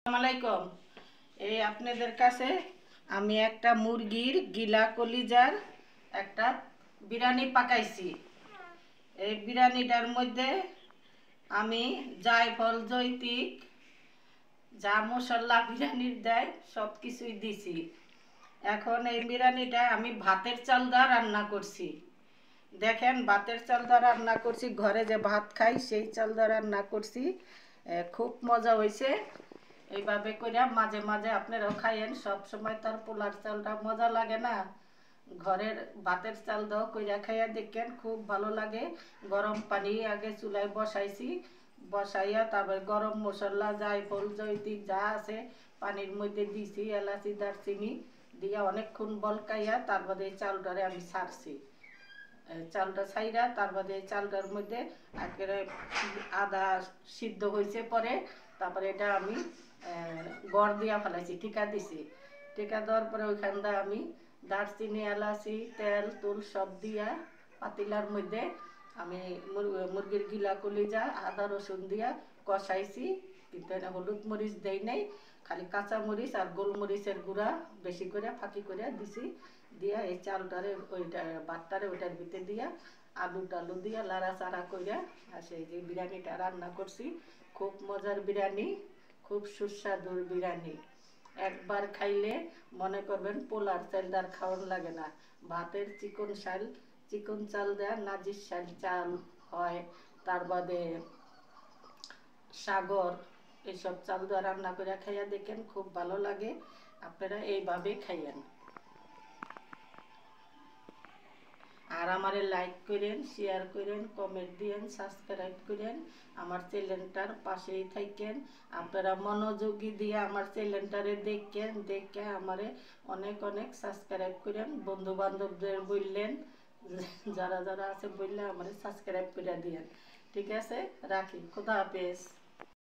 আসসালামাইকুম। এই আপনাদের কাছে আমি একটা মুরগির গিলা কলিজার একটা বিরিয়ানি পাকাইছি। এই বিরিয়ানিটার মধ্যে আমি জায়ফল জৈতিক যা মশলা বিরিয়ানির দেয় সব কিছুই দিছি। এখন এই বিরিয়ানিটা আমি ভাতের চাল দিয়ে রান্না করছি। দেখেন, ভাতের চাল দিয়ে রান্না করছি, ঘরে যে ভাত খাই সেই চাল দিয়ে রান্না করছি। খুব মজা হয়েছে। এইভাবে করে মাঝে মাঝে আপনারাও খাইয়েন। সব সময় তার পোলার চালটা মজা লাগে না, ঘরের ভাতের চাল দাও কইরা খাইয়া দেখেন, খুব ভালো লাগে। গরম পানি আগে চুলায় বসাইছি, বসাইয়া তারপরে গরম মশলা জায়ফল জৈতিক যা আছে পানির মধ্যে দিছি, এলাচি দারচিনি দিয়া অনেকক্ষণ বলকাইয়া তারপরে এই চালটারে আমি ছাড়ছি। চালটা ছাইরা তারপরে এই চালটার মধ্যে একেবারে আদা সিদ্ধ হয়েছে পরে তারপরে এটা আমি গড় দিয়া ফেলাইছি, টিকা দিছি। টিকা দেওয়ার পরে ওইখানটা আমি দারচিনি এলাচি তেল তুল সব দিয়া পাতিলার মধ্যে আমি মুরগির গিলা কলিজা আদা রসুন দিয়া কষাইছি। কিন্তু এটা হলুদ মরিচ দেই নাই, খালি কাঁচা মরিচ আর গোলমরিচের গুঁড়া বেশি করে ফাঁকি করে দিছি। দিয়া এই চালটারে ওইটা ভাতটারে ওইটার ভিতরে দিয়া আলু টালু দিয়া লাড়া চাড়া কইরা আর সেই যে বিরিয়ানিটা রান্না করছি। খুব মজার বিরিয়ানি, খুব সুস্বাদুর বিরিয়ানি। একবার খাইলে মনে করবেন পোলার চাল আর খাওয়ান লাগে না। ভাতের চিকন চাল দেয়, নাজির চাল হয়, তার বাদে সাগর, এইসব চাল দিয়ে রান্না করে খাইয়া দেখেন, খুব ভালো লাগে। আপনারা এইভাবে খাইয়েন। আর আমারে লাইক করেন, শেয়ার করেন, কমেন্ট দিয়েন, সাবস্ক্রাইব করেন, আমার চ্যানেলটার পাশেই থাকেন। আপনারা মনোযোগী দিয়ে আমার চ্যানেলটারে দেখেন, দেখে আমারে অনেক অনেক সাবস্ক্রাইব করেন। বন্ধু বান্ধবদের বললেন, যারা যারা আছে বললে আমারে সাবস্ক্রাইব করে দিয়েন। ঠিক আছে, রাখি। খোদা হাফেজ।